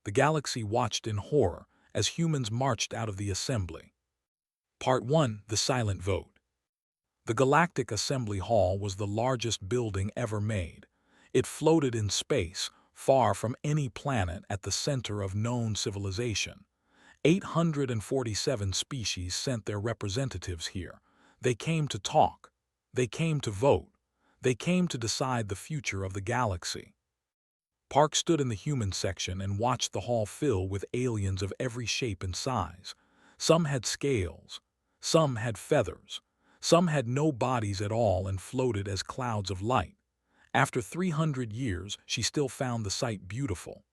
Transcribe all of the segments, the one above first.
The galaxy watched in horror as humans marched out of the assembly. Part 1: The Silent Vote. The Galactic Assembly Hall was the largest building ever made. It floated in space, far from any planet at the center of known civilization. 847 species sent their representatives here. They came to talk. They came to vote. They came to decide the future of the galaxy. Park stood in the human section and watched the hall fill with aliens of every shape and size. Some had scales. Some had feathers. Some had no bodies at all and floated as clouds of light. After 300 years, she still found the sight beautiful.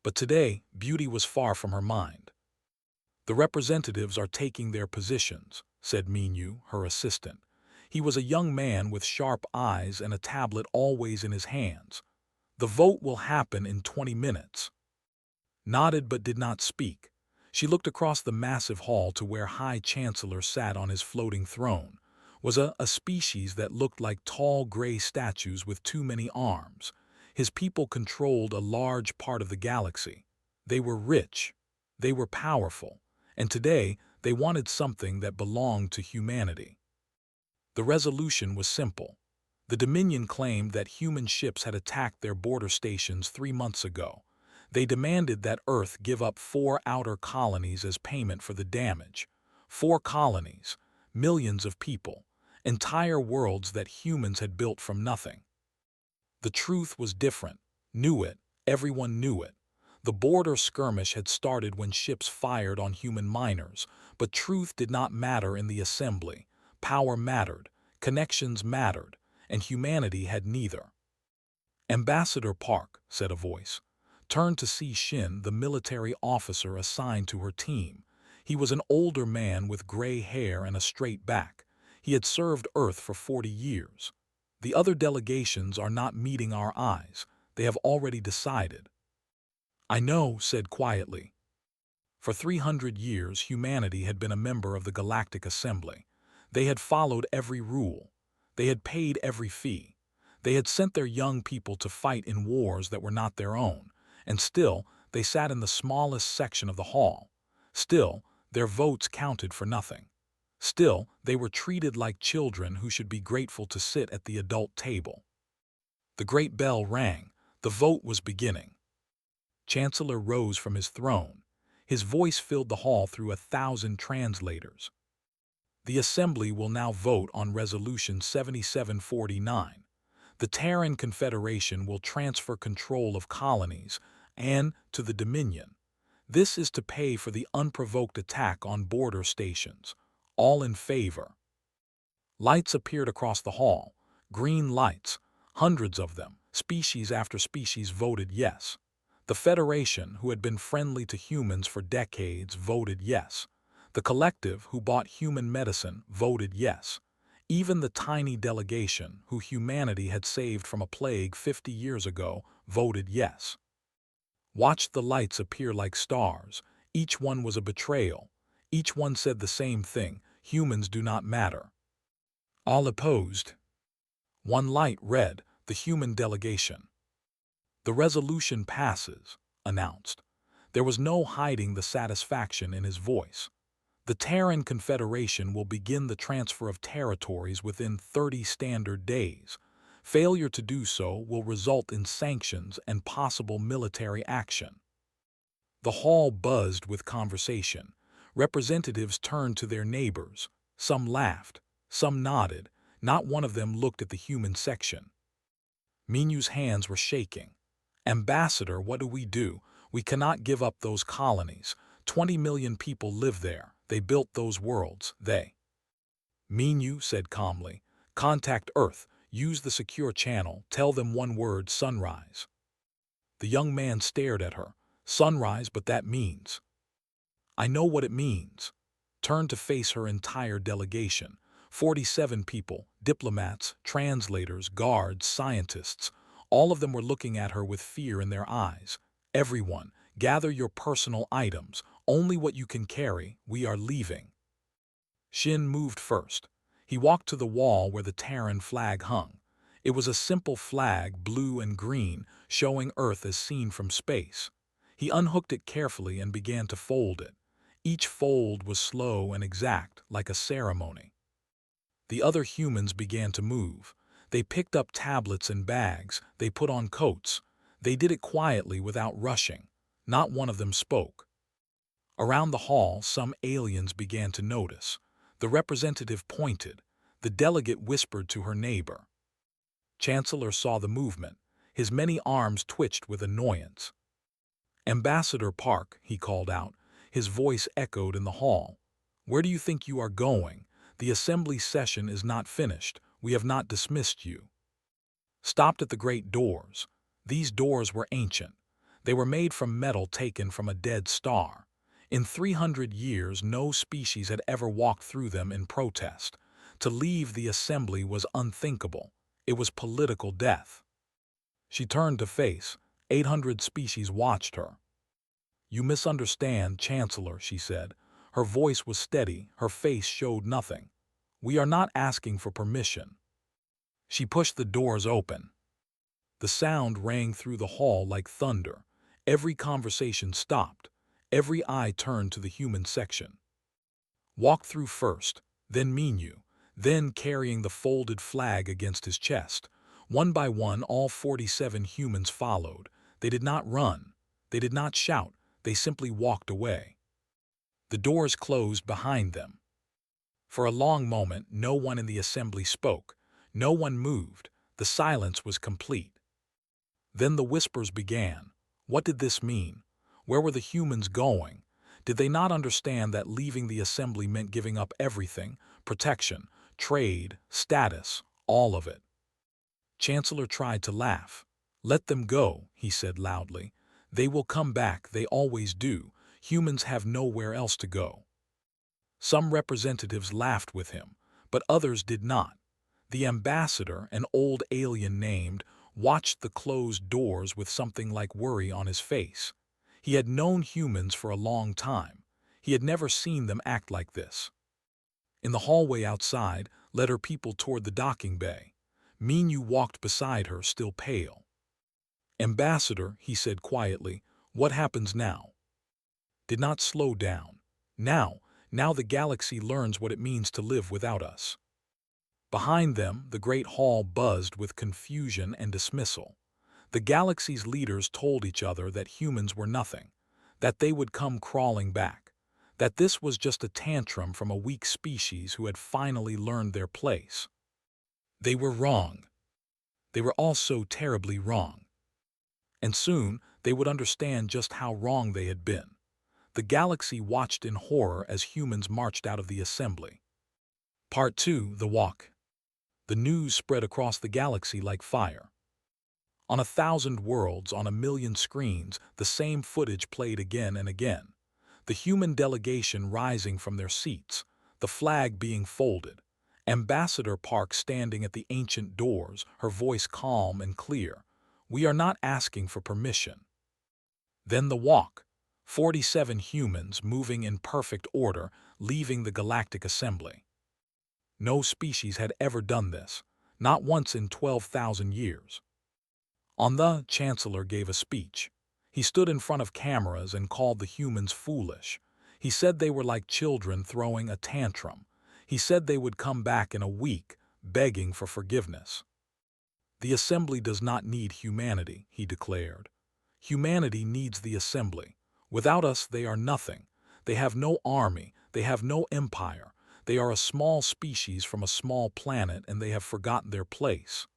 But today, beauty was far from her mind. "The representatives are taking their positions," said Minyu, her assistant. He was a young man with sharp eyes and a tablet always in his hands. "The vote will happen in 20 minutes. Nodded but did not speak. She looked across the massive hall to where High Chancellor sat on his floating throne. Was a species that looked like tall gray statues with too many arms. His people controlled a large part of the galaxy. They were rich. They were powerful. And today, they wanted something that belonged to humanity. The resolution was simple. The Dominion claimed that human ships had attacked their border stations 3 months ago. They demanded that Earth give up 4 outer colonies as payment for the damage. 4 colonies, millions of people, entire worlds that humans had built from nothing. The truth was different. Knew it. Everyone knew it. The border skirmish had started when ships fired on human miners, but truth did not matter in the assembly. Power mattered, connections mattered, and humanity had neither. "Ambassador Park," said a voice, turned to see Shin, the military officer assigned to her team. He was an older man with gray hair and a straight back. He had served Earth for 40 years. "The other delegations are not meeting our eyes. They have already decided." "I know," said quietly. For 300 years, humanity had been a member of the Galactic Assembly. They had followed every rule. They had paid every fee. They had sent their young people to fight in wars that were not their own. And still, they sat in the smallest section of the hall. Still, their votes counted for nothing. Still, they were treated like children who should be grateful to sit at the adult table. The great bell rang. The vote was beginning. Chancellor rose from his throne. His voice filled the hall through 1,000 translators. "The Assembly will now vote on Resolution 7749. The Terran Confederation will transfer control of colonies and to the Dominion. This is to pay for the unprovoked attack on border stations. All in favor." Lights appeared across the hall. Green lights, hundreds of them. Species after species voted yes. The Federation, who had been friendly to humans for decades, voted yes. The Collective, who bought human medicine, voted yes. Even the tiny delegation, who humanity had saved from a plague 50 years ago, voted yes. Watched the lights appear like stars. Each one was a betrayal. Each one said the same thing: humans do not matter. All opposed. One light read, "The human delegation." "The resolution passes," announced. There was no hiding the satisfaction in his voice. "The Terran Confederation will begin the transfer of territories within 30 standard days. Failure to do so will result in sanctions and possible military action." The hall buzzed with conversation. Representatives turned to their neighbors. Some laughed. Some nodded. Not one of them looked at the human section. Minyu's hands were shaking. "Ambassador, what do? We cannot give up those colonies. 20 million people live there. They built those worlds. Minyu said calmly, "Contact Earth. Use the secure channel. Tell them one word: sunrise." The young man stared at her. "Sunrise, but that means—" "I know what it means." Turned to face her entire delegation. 47 people, diplomats, translators, guards, scientists. All of them were looking at her with fear in their eyes. "Everyone, gather your personal items. Only what you can carry. We are leaving." Shin moved first. He walked to the wall where the Terran flag hung. It was a simple flag, blue and green, showing Earth as seen from space. He unhooked it carefully and began to fold it. Each fold was slow and exact, like a ceremony. The other humans began to move. They picked up tablets and bags. They put on coats. They did it quietly without rushing. Not one of them spoke. Around the hall, some aliens began to notice. The representative pointed. The delegate whispered to her neighbor. Chancellor saw the movement. His many arms twitched with annoyance. "Ambassador Park," he called out. His voice echoed in the hall. "Where do you think you are going? The assembly session is not finished. We have not dismissed you." Stopped at the great doors. These doors were ancient. They were made from metal taken from a dead star. In 300 years, no species had ever walked through them in protest. To leave the assembly was unthinkable. It was political death. She turned to face. 800 species watched her. "You misunderstand, Chancellor," she said. Her voice was steady, her face showed nothing. "We are not asking for permission." She pushed the doors open. The sound rang through the hall like thunder. Every conversation stopped. Every eye turned to the human section. "Walk through first, then Minu," then carrying the folded flag against his chest. One by one, all 47 humans followed. They did not run. They did not shout. They simply walked away. The doors closed behind them. For a long moment, no one in the assembly spoke. No one moved. The silence was complete. Then the whispers began. What did this mean? Where were the humans going? Did they not understand that leaving the assembly meant giving up everything? Protection, trade, status, all of it. Chancellor tried to laugh. "Let them go," he said loudly. "They will come back, they always do. Humans have nowhere else to go." Some representatives laughed with him, but others did not. The ambassador, an old alien named, watched the closed doors with something like worry on his face. He had known humans for a long time. He had never seen them act like this. In the hallway outside, led her people toward the docking bay. Minu walked beside her, still pale. "Ambassador," he said quietly, "what happens now?" "Did not slow down. Now the galaxy learns what it means to live without us." Behind them, the great hall buzzed with confusion and dismissal. The galaxy's leaders told each other that humans were nothing, that they would come crawling back, that this was just a tantrum from a weak species who had finally learned their place. They were wrong. They were all so terribly wrong. And soon, they would understand just how wrong they had been. The galaxy watched in horror as humans marched out of the assembly. Part 2, The Walk. The news spread across the galaxy like fire. On 1,000 worlds, on 1,000,000 screens, the same footage played again and again. The human delegation rising from their seats, the flag being folded, Ambassador Park standing at the ancient doors, her voice calm and clear. "We are not asking for permission." Then the walk. 47 humans moving in perfect order, leaving the Galactic Assembly. No species had ever done this, not once in 12,000 years. The Chancellor gave a speech. He stood in front of cameras and called the humans foolish. He said they were like children throwing a tantrum. He said they would come back in a week, begging for forgiveness. "The assembly does not need humanity," he declared. "Humanity needs the assembly. Without us, they are nothing. They have no army, they have no empire. They are a small species from a small planet, and they have forgotten their place."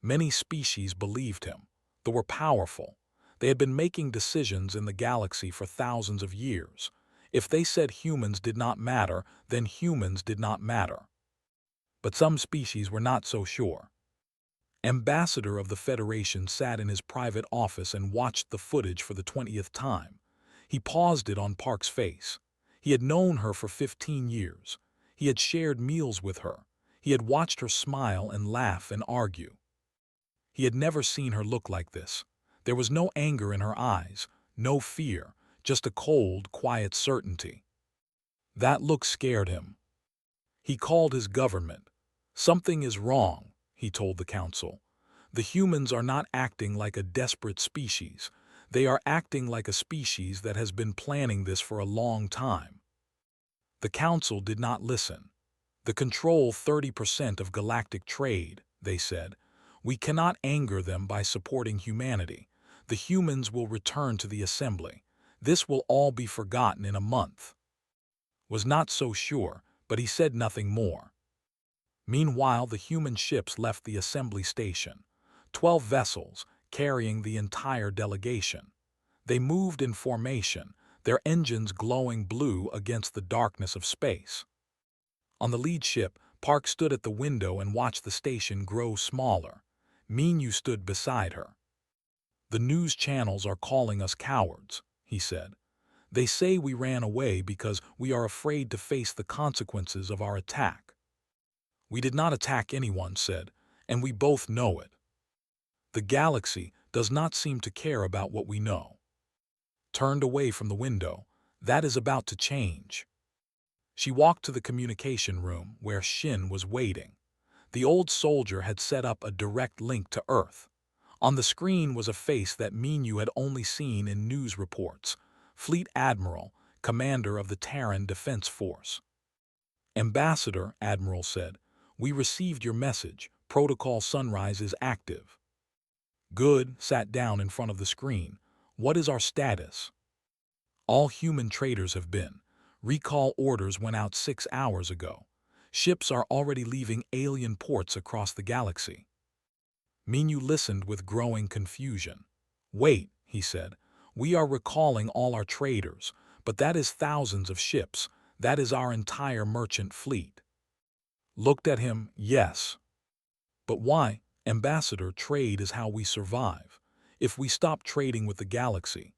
Many species believed him. They were powerful. They had been making decisions in the galaxy for thousands of years. If they said humans did not matter, then humans did not matter. But some species were not so sure. Ambassador of the Federation sat in his private office and watched the footage for the 20th time. He paused it on Park's face. He had known her for 15 years. He had shared meals with her. He had watched her smile and laugh and argue. He had never seen her look like this. There was no anger in her eyes, no fear, just a cold, quiet certainty. That look scared him. He called his government. "Something is wrong," he told the council. "The humans are not acting like a desperate species. They are acting like a species that has been planning this for a long time. The Council did not listen. They control 30% of galactic trade, they said. We cannot anger them by supporting humanity. The humans will return to the assembly. This will all be forgotten in a month. Was not so sure, but he said nothing more. Meanwhile, the human ships left the assembly station. 12 vessels, carrying the entire delegation. They moved in formation, their engines glowing blue against the darkness of space. On the lead ship, Park stood at the window and watched the station grow smaller. Minyu stood beside her. "The news channels are calling us cowards," he said. "They say we ran away because we are afraid to face the consequences of our attack." "We did not attack anyone," said, "and we both know it. The galaxy does not seem to care about what we know." Turned away from the window, "That is about to change." She walked to the communication room where Shin was waiting. The old soldier had set up a direct link to Earth. On the screen was a face that Minyu had only seen in news reports. Fleet Admiral, commander of the Terran Defense Force. "Ambassador," Admiral said, "we received your message. Protocol Sunrise is active." "Good," sat down in front of the screen. "What is our status?" "All human traders have been. Recall orders went out 6 hours ago. Ships are already leaving alien ports across the galaxy." Minyu listened with growing confusion. "Wait," he said. "We are recalling all our traders, but that is thousands of ships. That is our entire merchant fleet." Looked at him, "Yes. But why? Ambassador, trade is how we survive. If we stop trading with the galaxy—"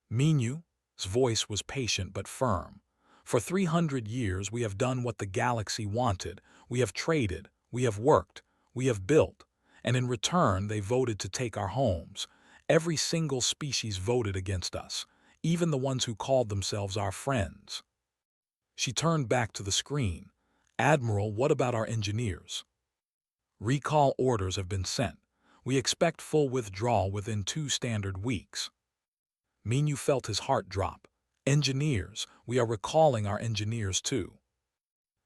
Minyu's voice was patient but firm. "For 300 years we have done what the galaxy wanted. We have traded, we have worked, we have built, and in return they voted to take our homes. Every single species voted against us, even the ones who called themselves our friends." She turned back to the screen. "Admiral, what about our engineers?" "Recall orders have been sent. We expect full withdrawal within 2 standard weeks." Minyu felt his heart drop. "Engineers, we are recalling our engineers too."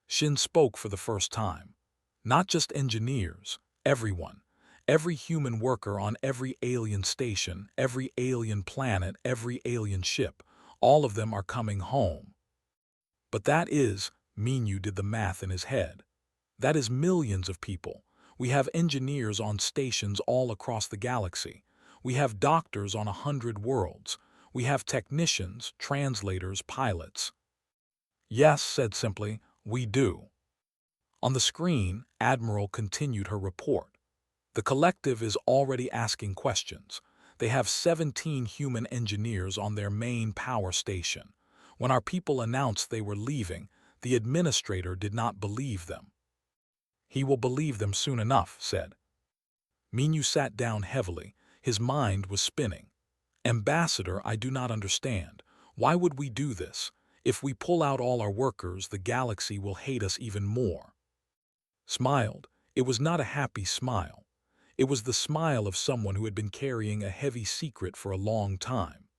Shin spoke for the first time. "Not just engineers, everyone. Every human worker on every alien station, every alien planet, every alien ship, all of them are coming home." "But that is," Minyu did the math in his head, "that is millions of people. We have engineers on stations all across the galaxy. We have doctors on 100 worlds. We have technicians, translators, pilots." "Yes," said simply, "we do." On the screen, Admiral continued her report. "The collective is already asking questions. They have 17 human engineers on their main power station. When our people announced they were leaving, the administrator did not believe them." "He will believe them soon enough," said. Minyu sat down heavily. His mind was spinning. "Ambassador, I do not understand. Why would we do this? If we pull out all our workers, the galaxy will hate us even more." Smiled. It was not a happy smile. It was the smile of someone who had been carrying a heavy secret for a long time.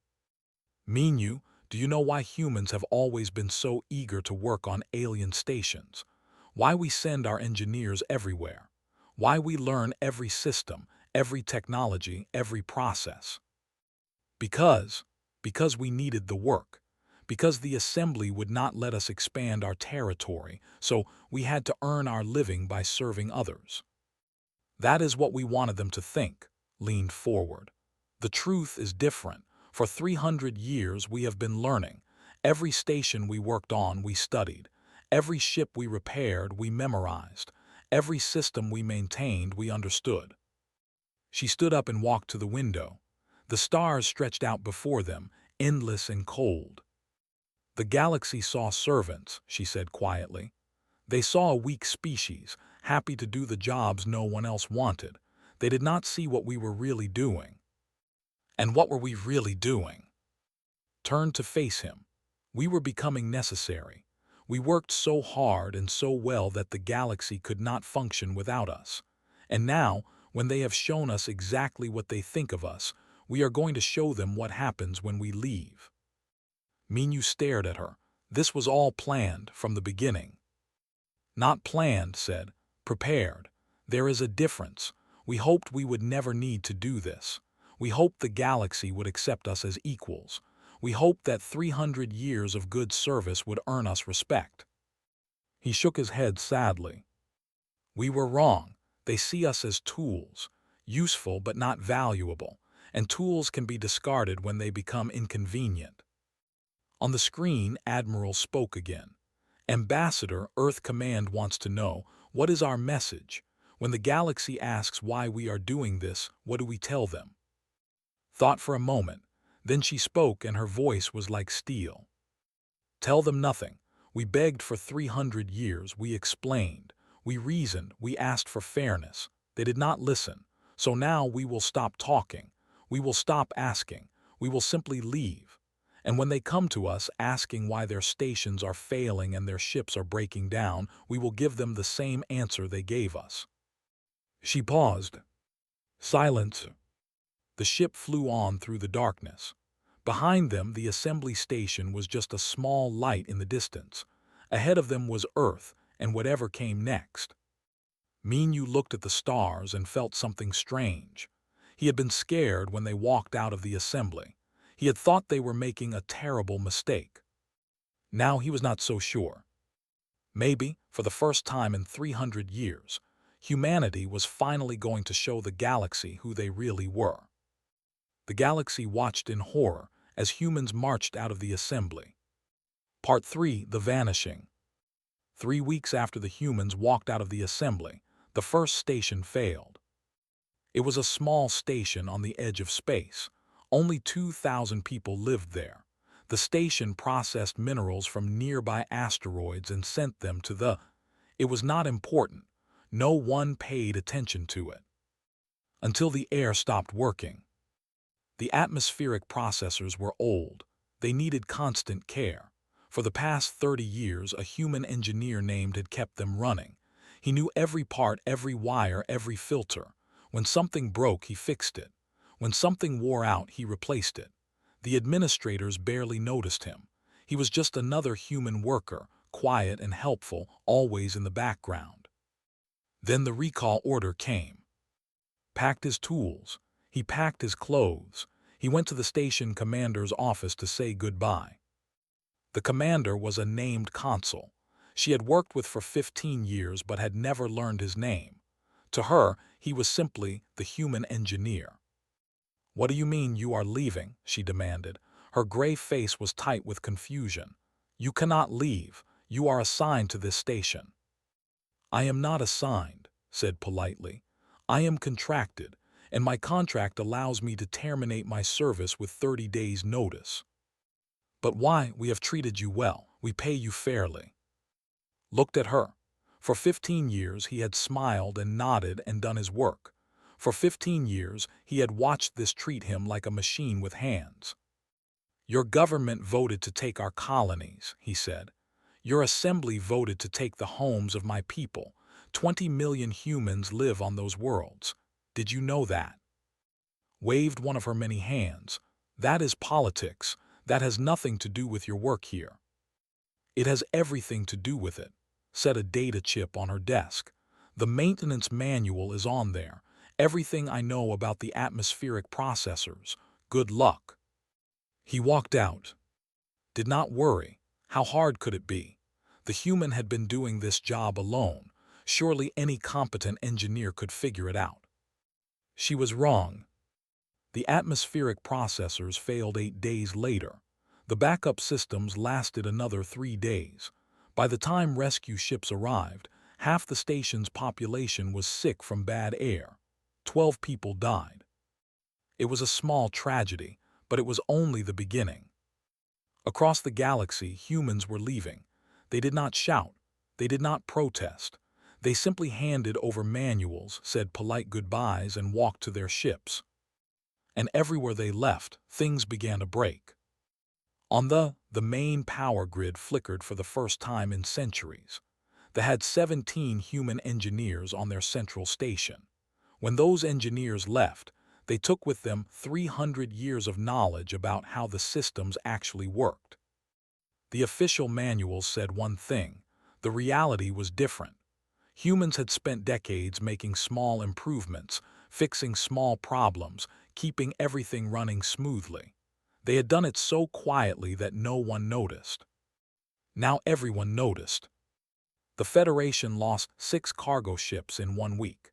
"Minyu, do you know why humans have always been so eager to work on alien stations? Why we send our engineers everywhere? Why we learn every system, every technology, every process? Because we needed the work. Because the assembly would not let us expand our territory, so we had to earn our living by serving others." "That is what we wanted them to think," leaned forward. "The truth is different. For 300 years we have been learning. Every station we worked on, we studied. Every ship we repaired, we memorized. Every system we maintained, we understood." She stood up and walked to the window. The stars stretched out before them, endless and cold. "The galaxy saw servants," she said quietly. "They saw a weak species, happy to do the jobs no one else wanted. They did not see what we were really doing." "And what were we really doing?" Turned to face him. "We were becoming necessary. We worked so hard and so well that the galaxy could not function without us. And now, when they have shown us exactly what they think of us, We are going to show them what happens when we leave." Minyu stared at her. This was all planned from the beginning. "Not planned," said. "Prepared. There is a difference. We hoped we would never need to do this. We hoped the galaxy would accept us as equals. We hoped that 300 years of good service would earn us respect." He shook his head sadly. "We were wrong. They see us as tools, useful but not valuable, and tools can be discarded when they become inconvenient." On the screen, Admiral spoke again. "Ambassador, Earth Command wants to know, what is our message? When the galaxy asks why we are doing this, what do we tell them?" Thought for a moment. Then she spoke and her voice was like steel. "Tell them nothing. We begged for 300 years, we explained, we reasoned, we asked for fairness. They did not listen. So now we will stop talking. We will stop asking. We will simply leave. And when they come to us asking why their stations are failing and their ships are breaking down, we will give them the same answer they gave us." She paused. Silence. The ship flew on through the darkness. Behind them, the assembly station was just a small light in the distance. Ahead of them was Earth and whatever came next. Minyu looked at the stars and felt something strange. He had been scared when they walked out of the assembly. He had thought they were making a terrible mistake. Now he was not so sure. Maybe, for the first time in 300 years, humanity was finally going to show the galaxy who they really were. The galaxy watched in horror as humans marched out of the assembly. Part 3: The Vanishing. 3 weeks after the humans walked out of the assembly, the first station failed. It was a small station on the edge of space. Only 2,000 people lived there. The station processed minerals from nearby asteroids and sent them to the... It was not important. No one paid attention to it. Until the air stopped working. The atmospheric processors were old. They needed constant care. For the past 30 years, a human engineer named had kept them running. He knew every part, every wire, every filter. When something broke, he fixed it. When something wore out, he replaced it. The administrators barely noticed him. He was just another human worker, quiet and helpful, always in the background. Then the recall order came. Packed his tools. He packed his clothes. He went to the station commander's office to say goodbye. The commander was a named consul. She had worked with for 15 years but had never learned his name. To her, he was simply the human engineer. "What do you mean you are leaving?" she demanded. Her gray face was tight with confusion. "You cannot leave. You are assigned to this station." "I am not assigned," said politely. "I am contracted, and my contract allows me to terminate my service with 30 days' notice." "But why? We have treated you well. We pay you fairly." Looked at her. For 15 years he had smiled and nodded and done his work. For 15 years he had watched this treat him like a machine with hands. "Your government voted to take our colonies," he said. "Your assembly voted to take the homes of my people. 20 million humans live on those worlds. Did you know that?" Waved one of her many hands. "That is politics. That has nothing to do with your work here." "It has everything to do with it," said a data chip on her desk. "The maintenance manual is on there. Everything I know about the atmospheric processors. Good luck." He walked out. Did not worry. How hard could it be? The human had been doing this job alone. Surely any competent engineer could figure it out. She was wrong. The atmospheric processors failed 8 days later. The backup systems lasted another 3 days. By the time rescue ships arrived, half the station's population was sick from bad air. 12 people died. It was a small tragedy, but it was only the beginning. Across the galaxy, humans were leaving. They did not shout. They did not protest. They simply handed over manuals, said polite goodbyes, and walked to their ships. And everywhere they left, things began to break. On the main power grid flickered for the first time in centuries. They had 17 human engineers on their central station. When those engineers left, They took with them 300 years of knowledge about how the systems actually worked. The official manuals said one thing. The reality was different. Humans had spent decades making small improvements, fixing small problems, keeping everything running smoothly. They had done it so quietly that no one noticed. Now everyone noticed. The Federation lost 6 cargo ships in 1 week.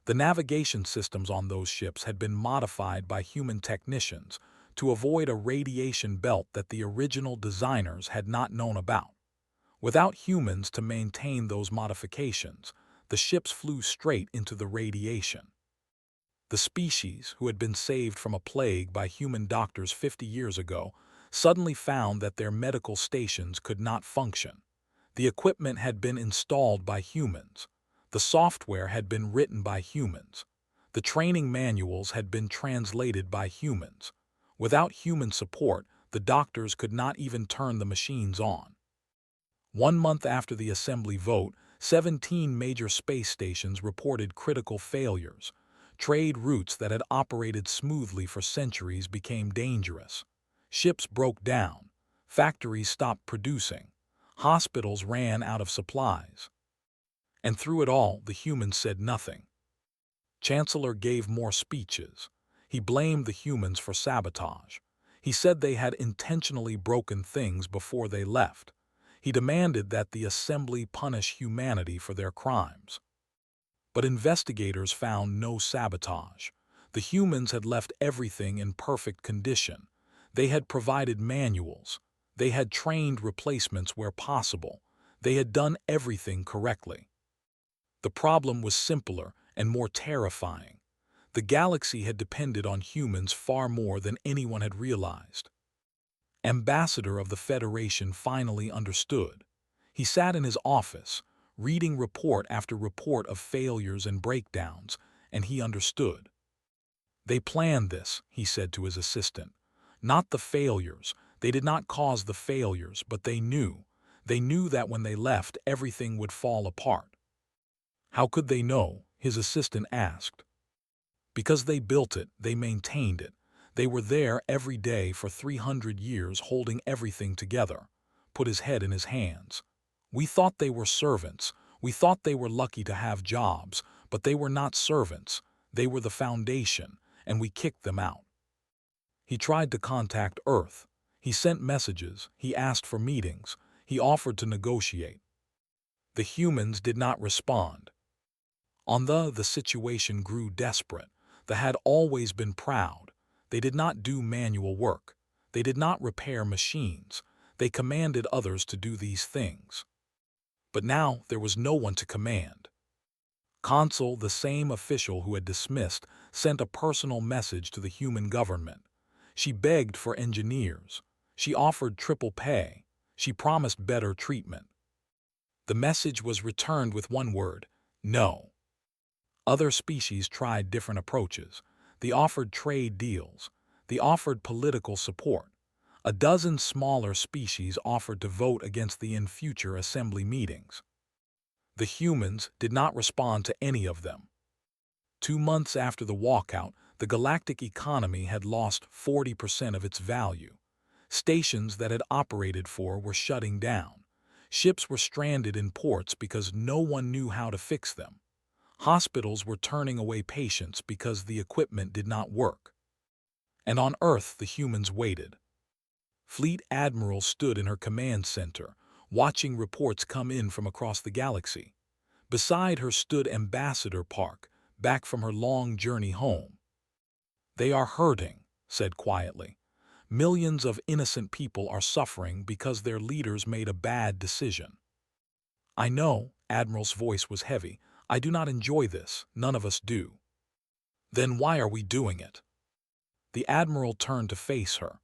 The navigation systems on those ships had been modified by human technicians to avoid a radiation belt that the original designers had not known about. Without humans to maintain those modifications, the ships flew straight into the radiation. The species, who had been saved from a plague by human doctors 50 years ago, suddenly found that their medical stations could not function. The equipment had been installed by humans. The software had been written by humans. The training manuals had been translated by humans. Without human support, the doctors could not even turn the machines on. 1 month after the assembly vote, 17 major space stations reported critical failures. Trade routes that had operated smoothly for centuries became dangerous. Ships broke down. Factories stopped producing. Hospitals ran out of supplies. And through it all, the humans said nothing. Chancellor gave more speeches. He blamed the humans for sabotage. He said they had intentionally broken things before they left. He demanded that the assembly punish humanity for their crimes. But investigators found no sabotage. The humans had left everything in perfect condition. They had provided manuals. They had trained replacements where possible. They had done everything correctly. The problem was simpler and more terrifying. The galaxy had depended on humans far more than anyone had realized. Ambassador of the Federation finally understood. He sat in his office, reading report after report of failures and breakdowns, and he understood. They planned this, he said to his assistant. Not the failures. They did not cause the failures, but they knew. They knew that when they left, everything would fall apart. How could they know? His assistant asked. Because they built it, they maintained it. They were there every day for 300 years holding everything together. Put his head in his hands. We thought they were servants. We thought they were lucky to have jobs, but they were not servants. They were the foundation, and we kicked them out. He tried to contact Earth. He sent messages. He asked for meetings. He offered to negotiate. The humans did not respond. The situation grew desperate. They had always been proud. They did not do manual work. They did not repair machines. They commanded others to do these things. But now there was no one to command. Consul, the same official who had dismissed, sent a personal message to the human government. She begged for engineers. She offered triple pay. She promised better treatment. The message was returned with one word: no. Other species tried different approaches. They offered trade deals. They offered political support. A dozen smaller species offered to vote against them in future assembly meetings. The humans did not respond to any of them. 2 months after the walkout, the galactic economy had lost 40% of its value. Stations that had operated were shutting down. Ships were stranded in ports because no one knew how to fix them. Hospitals were turning away patients because the equipment did not work. And on Earth, the humans waited. Fleet Admiral stood in her command center, watching reports come in from across the galaxy. Beside her stood Ambassador Park, back from her long journey home. They are hurting, said quietly. Millions of innocent people are suffering because their leaders made a bad decision. I know, Admiral's voice was heavy. I do not enjoy this. None of us do. Then why are we doing it? The Admiral turned to face her.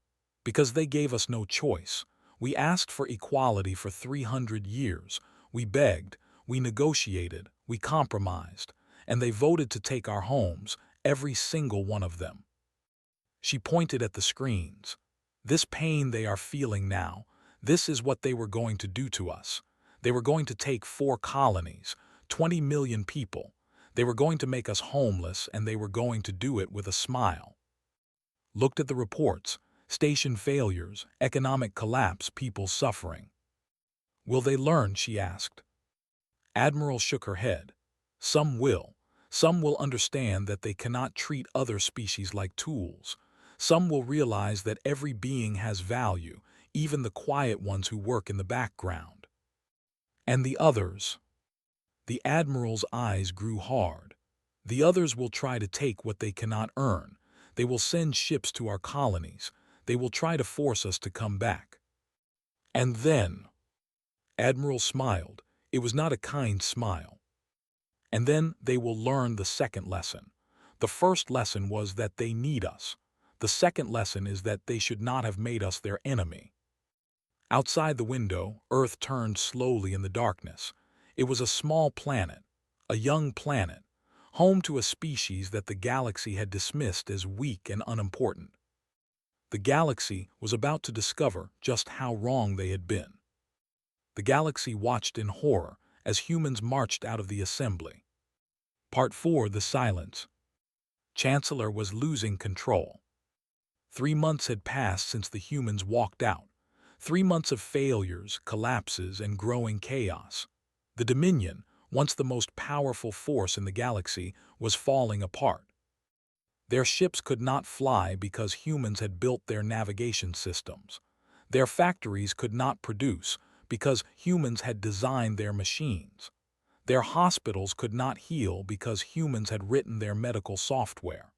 Because they gave us no choice. We asked for equality for 300 years. We begged. We negotiated. We compromised. And they voted to take our homes, every single one of them. She pointed at the screens. This pain they are feeling now, this is what they were going to do to us. They were going to take 4 colonies, 20 million people. They were going to make us homeless, and they were going to do it with a smile. Looked at the reports, station failures, economic collapse, people suffering. Will they learn? She asked. Admiral shook her head. Some will. Some will understand that they cannot treat other species like tools. Some will realize that every being has value, even the quiet ones who work in the background. And the others? The Admiral's eyes grew hard. The others will try to take what they cannot earn. They will send ships to our colonies. They will try to force us to come back. And then, Admiral smiled. It was not a kind smile. And then they will learn the second lesson. The first lesson was that they need us. The second lesson is that they should not have made us their enemy. Outside the window, Earth turned slowly in the darkness. It was a small planet, a young planet, home to a species that the galaxy had dismissed as weak and unimportant. The galaxy was about to discover just how wrong they had been. The galaxy watched in horror as humans marched out of the assembly. Part 4: The Silence. Chancellor was losing control. 3 months had passed since the humans walked out. 3 months of failures, collapses, and growing chaos. The Dominion, once the most powerful force in the galaxy, was falling apart. Their ships could not fly because humans had built their navigation systems. Their factories could not produce because humans had designed their machines. Their hospitals could not heal because humans had written their medical software.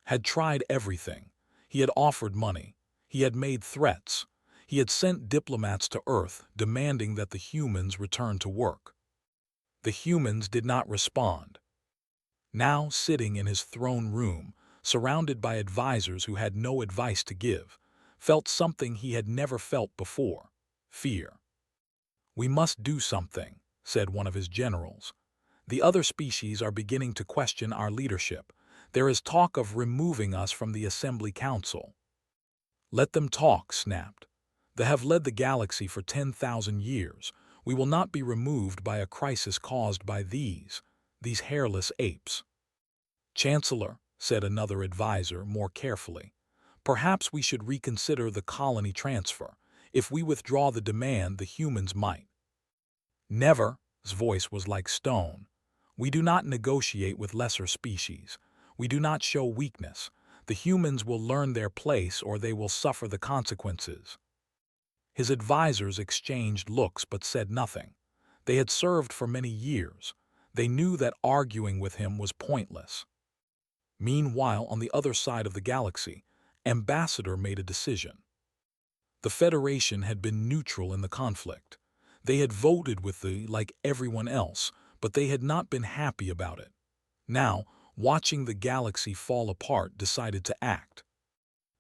Had tried everything. He had offered money. He had made threats. He had sent diplomats to Earth demanding that the humans return to work. The humans did not respond. Now, sitting in his throne room, surrounded by advisors who had no advice to give, felt something he had never felt before: fear. "We must do something," said one of his generals. "The other species are beginning to question our leadership. There is talk of removing us from the Assembly Council." "Let them talk," snapped. "They have led the galaxy for 10,000 years. We will not be removed by a crisis caused by these hairless apes." "Chancellor," said another advisor more carefully, "perhaps we should reconsider the colony transfer. If we withdraw the demand, the humans might." "Never." His voice was like stone. "We do not negotiate with lesser species. We do not show weakness. The humans will learn their place or they will suffer the consequences." His advisors exchanged looks but said nothing. They had served for many years. They knew that arguing with him was pointless. Meanwhile, on the other side of the galaxy, Ambassador made a decision. The Federation had been neutral in the conflict. They had voted with like everyone else, but they had not been happy about it. Now, watching the galaxy fall apart, decided to act.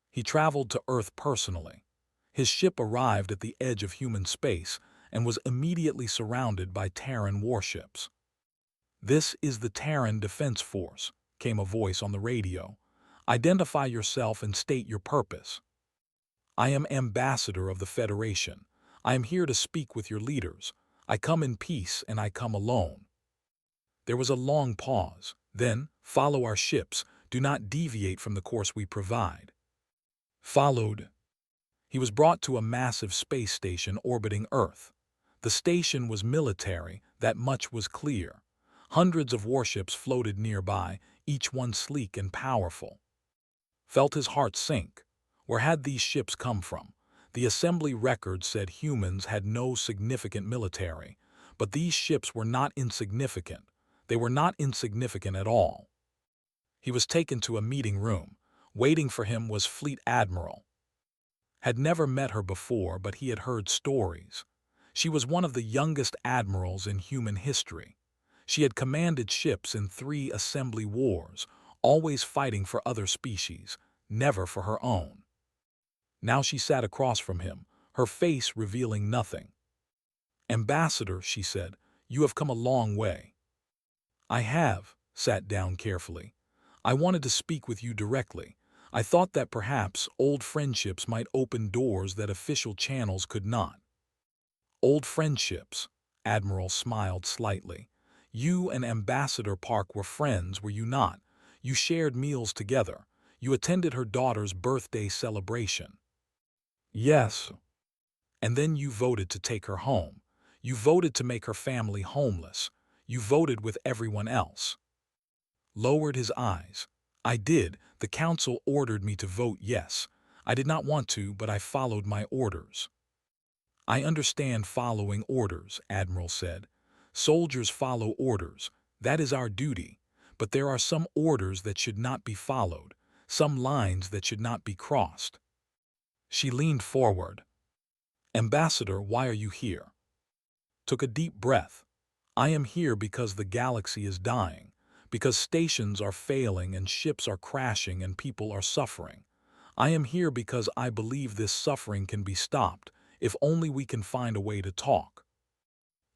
He traveled to Earth personally. His ship arrived at the edge of human space and was immediately surrounded by Terran warships. "This is the Terran Defense Force," came a voice on the radio. "Identify yourself and state your purpose." "I am Ambassador of the Federation. I am here to speak with your leaders. I come in peace and I come alone." There was a long pause. Then, "Follow our ships. Do not deviate from the course we provide." Followed. He was brought to a massive space station orbiting Earth. The station was military, that much was clear. Hundreds of warships floated nearby, each one sleek and powerful. Felt his heart sink. Where had these ships come from? The assembly records said humans had no significant military, but these ships were not insignificant. They were not insignificant at all. He was taken to a meeting room. Waiting for him was Fleet Admiral. Had never met her before, but he had heard stories. She was one of the youngest admirals in human history. She had commanded ships in 3 assembly wars, always fighting for other species, never for her own. Now she sat across from him, her face revealing nothing. "Ambassador," she said, "you have come a long way." "I have," sat down carefully. "I wanted to speak with you directly. I thought that perhaps old friendships might open doors that official channels could not." "Old friendships," Admiral smiled slightly. You and Ambassador Park were friends, were you not? You shared meals together. You attended her daughter's birthday celebration. Yes. And then you voted to take her home. You voted to make her family homeless. You voted with everyone else. Lowered his eyes. I did. The council ordered me to vote yes. I did not want to, but I followed my orders. I understand following orders, Admiral said. Soldiers follow orders. That is our duty. But there are some orders that should not be followed, some lines that should not be crossed. She leaned forward. Ambassador, why are you here? Took a deep breath. I am here because the galaxy is dying, because stations are failing and ships are crashing and people are suffering. I am here because I believe this suffering can be stopped, if only we can find a way to talk.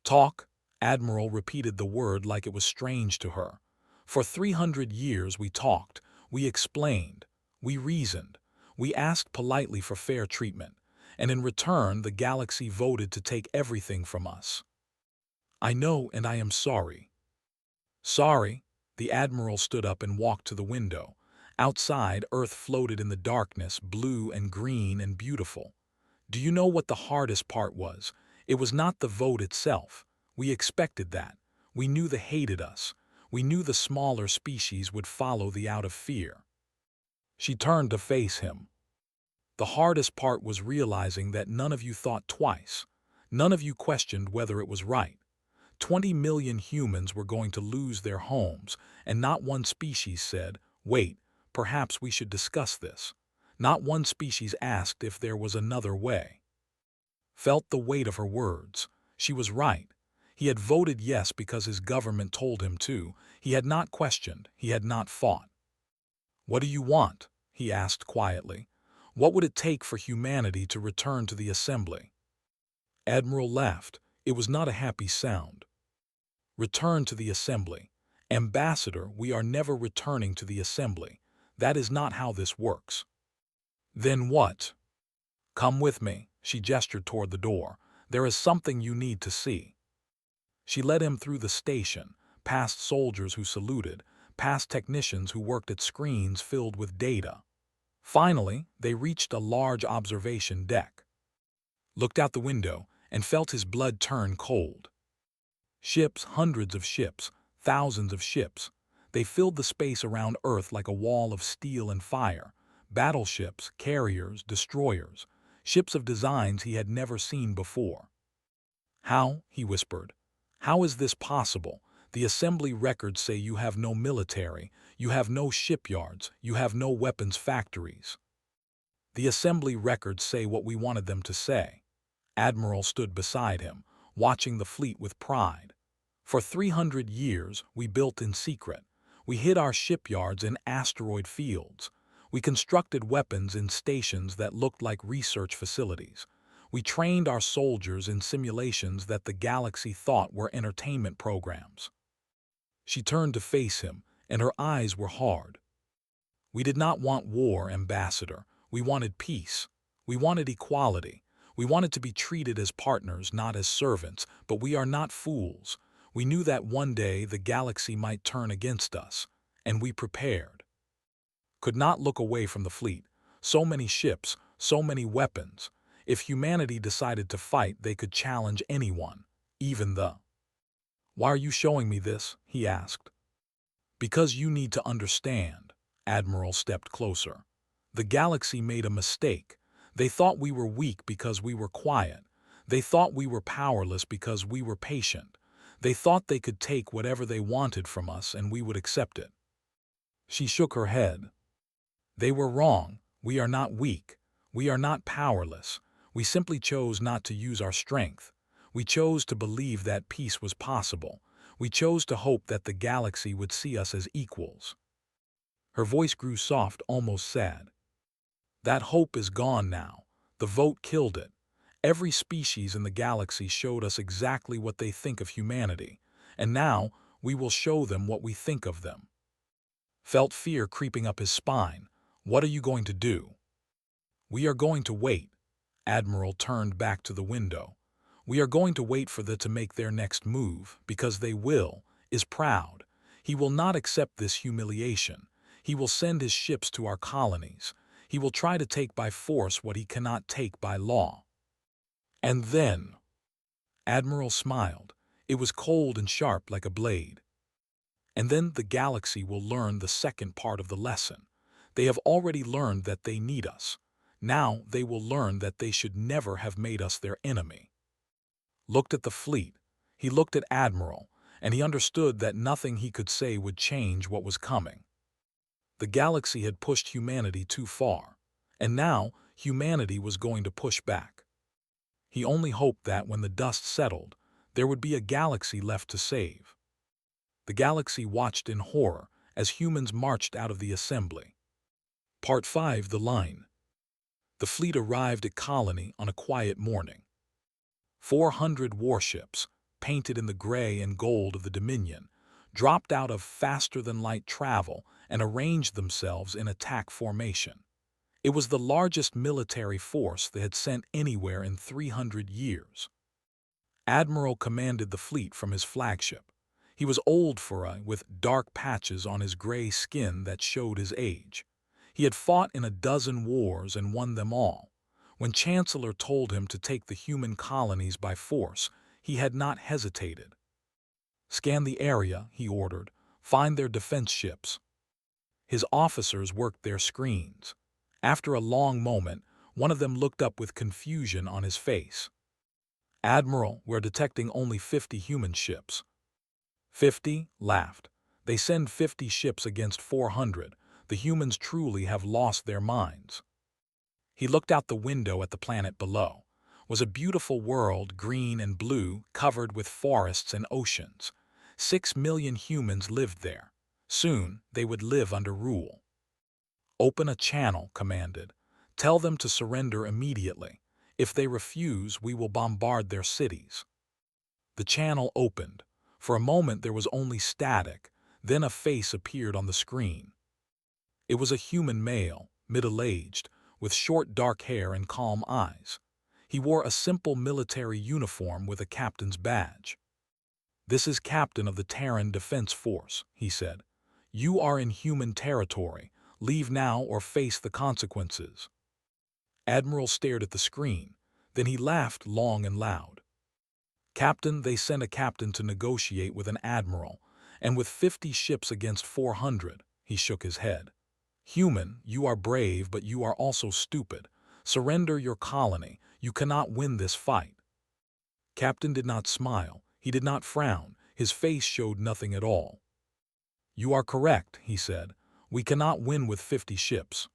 Talk? Admiral repeated the word like it was strange to her. For 300 years we talked, we explained, we reasoned, we asked politely for fair treatment, and in return the galaxy voted to take everything from us. I know, and I am sorry. Sorry? The Admiral stood up and walked to the window. Outside, Earth floated in the darkness, blue and green and beautiful. Do you know what the hardest part was? It was not the vote itself. We expected that. We knew they hated us. We knew the smaller species would follow the out of fear. She turned to face him. The hardest part was realizing that none of you thought twice. None of you questioned whether it was right. 20 million humans were going to lose their homes, and not one species said, wait, perhaps we should discuss this. Not one species asked if there was another way. Felt the weight of her words. She was right. He had voted yes because his government told him to. He had not questioned. He had not fought. What do you want? He asked quietly. What would it take for humanity to return to the assembly? Admiral laughed. It was not a happy sound. Return to the assembly. Ambassador, we are never returning to the assembly. That is not how this works. Then what? Come with me. She gestured toward the door. There is something you need to see. She led him through the station, past soldiers who saluted, past technicians who worked at screens filled with data. Finally, they reached a large observation deck. Looked out the window and felt his blood turn cold. Ships, hundreds of ships, thousands of ships. They filled the space around Earth like a wall of steel and fire. Battleships, carriers, destroyers. Ships of designs he had never seen before. How? He whispered. How is this possible? The assembly records say you have no military, you have no shipyards, you have no weapons factories. The assembly records say what we wanted them to say. Admiral stood beside him, watching the fleet with pride. For 300 years, we built in secret. We hid our shipyards in asteroid fields. We constructed weapons in stations that looked like research facilities. We trained our soldiers in simulations that the galaxy thought were entertainment programs. She turned to face him, and her eyes were hard. We did not want war, Ambassador. We wanted peace. We wanted equality. We wanted to be treated as partners, not as servants, but we are not fools. We knew that one day the galaxy might turn against us, and we prepared. Could not look away from the fleet. So many ships, so many weapons. If humanity decided to fight, they could challenge anyone, even the... Why are you showing me this? He asked. Because you need to understand. Admiral stepped closer. The galaxy made a mistake. They thought we were weak because we were quiet. They thought we were powerless because we were patient. They thought they could take whatever they wanted from us and we would accept it. She shook her head. They were wrong. We are not weak. We are not powerless. We simply chose not to use our strength. We chose to believe that peace was possible. We chose to hope that the galaxy would see us as equals. Her voice grew soft, almost sad. That hope is gone now. The vote killed it. Every species in the galaxy showed us exactly what they think of humanity, and now we will show them what we think of them. Felt fear creeping up his spine. What are you going to do? We are going to wait. Admiral turned back to the window. We are going to wait for them to make their next move, because they will, is proud. He will not accept this humiliation. He will send his ships to our colonies. He will try to take by force what he cannot take by law. And then, Admiral smiled. It was cold and sharp like a blade. And then the galaxy will learn the second part of the lesson. They have already learned that they need us. Now they will learn that they should never have made us their enemy. Looked at the fleet. He looked at Admiral, and he understood that nothing he could say would change what was coming. The galaxy had pushed humanity too far, and now humanity was going to push back. He only hoped that when the dust settled, there would be a galaxy left to save. The galaxy watched in horror as humans marched out of the assembly. Part 5. The Line. The fleet arrived at Colony on a quiet morning. 400 warships, painted in the gray and gold of the Dominion, dropped out of faster-than-light travel and arranged themselves in attack formation. It was the largest military force they had sent anywhere in 300 years. Admiral commanded the fleet from his flagship. He was old with dark patches on his gray skin that showed his age. He had fought in a dozen wars and won them all. When Chancellor told him to take the human colonies by force, he had not hesitated. "Scan the area," he ordered. "Find their defense ships." His officers worked their screens. After a long moment, one of them looked up with confusion on his face. "Admiral, we're detecting only 50 human ships." 50? Laughed. "They send 50 ships against 400. The humans truly have lost their minds." He looked out the window at the planet below. It was a beautiful world, green and blue, covered with forests and oceans. 6 million humans lived there. Soon, they would live under rule. "Open a channel," commanded. "Tell them to surrender immediately. If they refuse, we will bombard their cities." The channel opened. For a moment there was only static, then a face appeared on the screen. It was a human male, middle-aged, with short dark hair and calm eyes. He wore a simple military uniform with a captain's badge. "This is Captain of the Terran Defense Force," he said. "You are in human territory. Leave now or face the consequences." Admiral stared at the screen. Then he laughed long and loud. "Captain, they sent a captain to negotiate with an admiral, and with 50 ships against 400, he shook his head. "Human, you are brave, but you are also stupid. Surrender your colony. You cannot win this fight." Captain did not smile. He did not frown. His face showed nothing at all. "You are correct," he said. "We cannot win with 50 ships."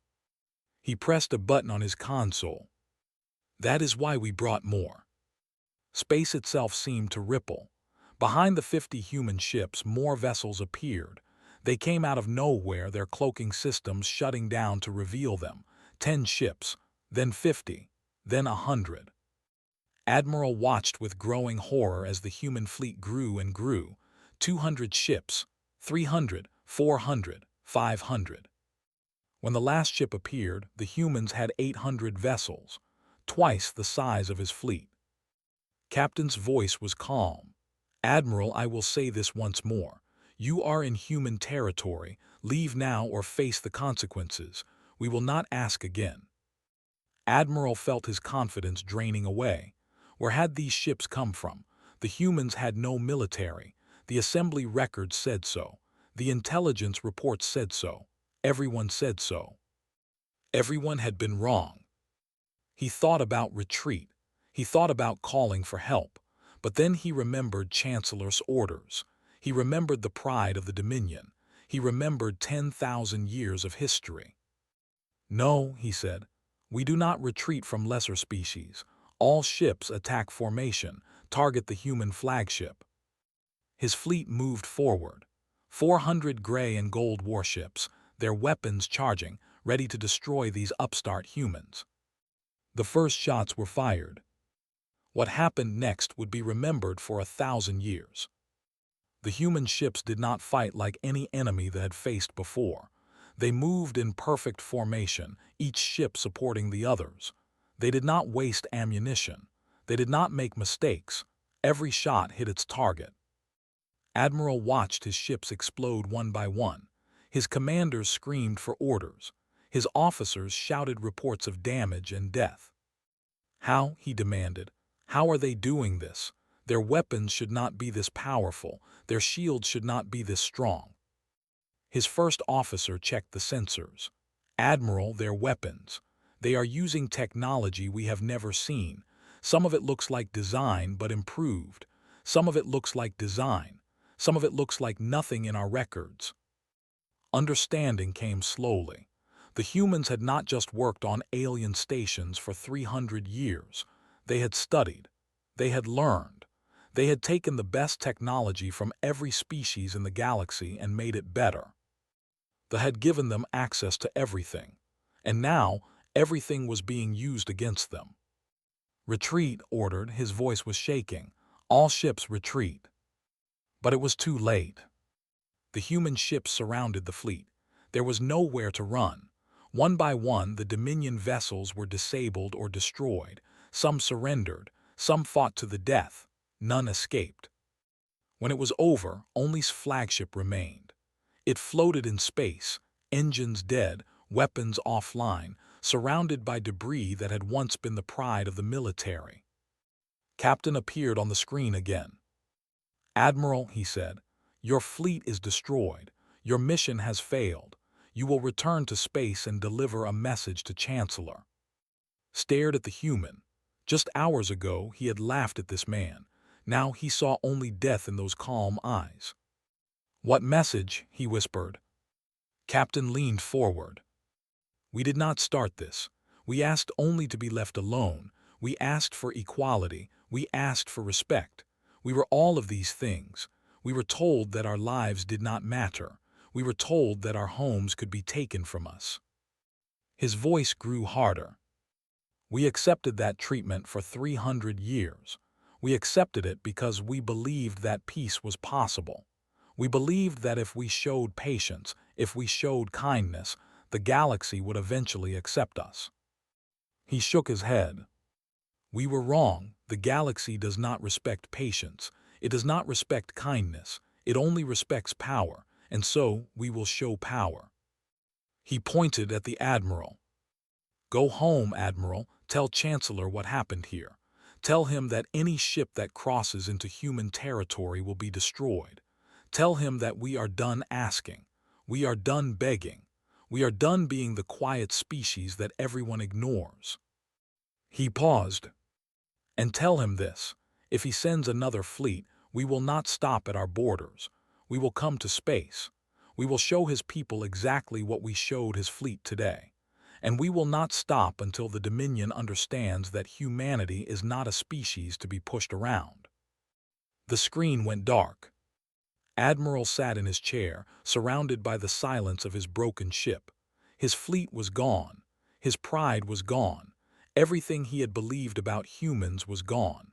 He pressed a button on his console. "That is why we brought more." Space itself seemed to ripple. Behind the 50 human ships, more vessels appeared. They came out of nowhere, their cloaking systems shutting down to reveal them. 10 ships, then 50, then 100. Admiral watched with growing horror as the human fleet grew and grew. 200 ships, 300, 400, 500. When the last ship appeared, the humans had 800 vessels, twice the size of his fleet. Captain's voice was calm. "Admiral, I will say this once more. You are in human territory. Leave now or face the consequences. We will not ask again." Admiral felt his confidence draining away. Where had these ships come from? The humans had no military. The assembly records said so. The intelligence reports said so. Everyone said so. Everyone had been wrong. He thought about retreat. He thought about calling for help. But then he remembered Chancellor's orders. He remembered the pride of the Dominion. He remembered 10,000 years of history. "No," he said. "We do not retreat from lesser species. All ships attack formation, target the human flagship." His fleet moved forward. 400 gray and gold warships, their weapons charging, ready to destroy these upstart humans. The first shots were fired. What happened next would be remembered for 1,000 years. The human ships did not fight like any enemy they had faced before. They moved in perfect formation, each ship supporting the others. They did not waste ammunition. They did not make mistakes. Every shot hit its target. Admiral watched his ships explode one by one. His commanders screamed for orders. His officers shouted reports of damage and death. How, he demanded, how are they doing this? Their weapons should not be this powerful. Their shields should not be this strong. His first officer checked the sensors. Admiral, their weapons. They are using technology we have never seen. Some of it looks like design, but improved. Some of it looks like design. Some of it looks like nothing in our records. Understanding came slowly. The humans had not just worked on alien stations for 300 years. They had studied. They had learned. They had taken the best technology from every species in the galaxy and made it better. That had given them access to everything. And now, everything was being used against them. Retreat, ordered, his voice was shaking. All ships retreat. But it was too late. The human ships surrounded the fleet. There was nowhere to run. One by one, the Dominion vessels were disabled or destroyed. Some surrendered. Some fought to the death. None escaped. When it was over, only flagship remained. It floated in space, engines dead, weapons offline, surrounded by debris that had once been the pride of the military. Captain appeared on the screen again. "Admiral," he said, "your fleet is destroyed. Your mission has failed. You will return to space and deliver a message to Chancellor." Stared at the human. Just hours ago, he had laughed at this man. Now he saw only death in those calm eyes. "What message?" he whispered. Captain leaned forward. "We did not start this. We asked only to be left alone. We asked for equality. We asked for respect. We were all of these things. We were told that our lives did not matter. We were told that our homes could be taken from us." His voice grew harder. "We accepted that treatment for 300 years. We accepted it because we believed that peace was possible. We believed that if we showed patience, if we showed kindness, the galaxy would eventually accept us." He shook his head. "We were wrong. The galaxy does not respect patience. It does not respect kindness. It only respects power, and so we will show power." He pointed at the Admiral. "Go home, Admiral. Tell Chancellor what happened here. Tell him that any ship that crosses into human territory will be destroyed. Tell him that we are done asking. We are done begging. We are done being the quiet species that everyone ignores." He paused. "And tell him this. If he sends another fleet, we will not stop at our borders. We will come to space. We will show his people exactly what we showed his fleet today. And we will not stop until the Dominion understands that humanity is not a species to be pushed around." The screen went dark. Admiral sat in his chair, surrounded by the silence of his broken ship. His fleet was gone. His pride was gone. Everything he had believed about humans was gone.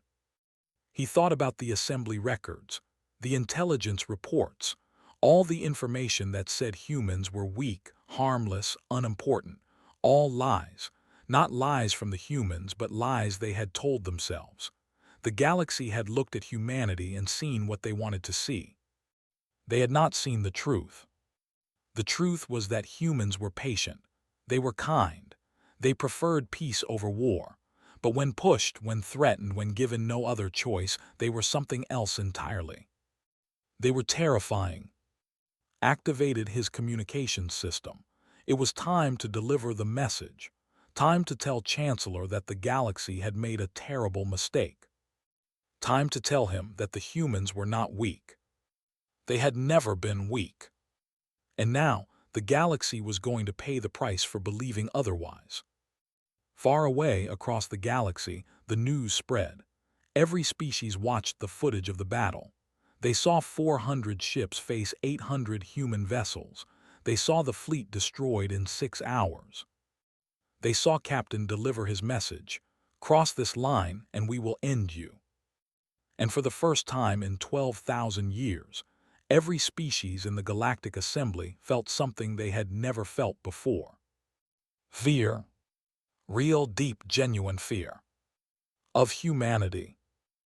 He thought about the assembly records, the intelligence reports, all the information that said humans were weak, harmless, unimportant. All lies. Not lies from the humans, but lies they had told themselves. The galaxy had looked at humanity and seen what they wanted to see. They had not seen the truth. The truth was that humans were patient. They were kind. They preferred peace over war. But when pushed, when threatened, when given no other choice, they were something else entirely. They were terrifying. Activated his communications system. It was time to deliver the message. Time to tell Chancellor that the galaxy had made a terrible mistake. Time to tell him that the humans were not weak. They had never been weak. And now, the galaxy was going to pay the price for believing otherwise. Far away across the galaxy, the news spread. Every species watched the footage of the battle. They saw 400 ships face 800 human vessels. They saw the fleet destroyed in 6 hours. They saw Captain deliver his message, "Cross this line and we will end you." And for the first time in 12,000 years, every species in the Galactic Assembly felt something they had never felt before. Fear. Real, deep, genuine fear. Of humanity.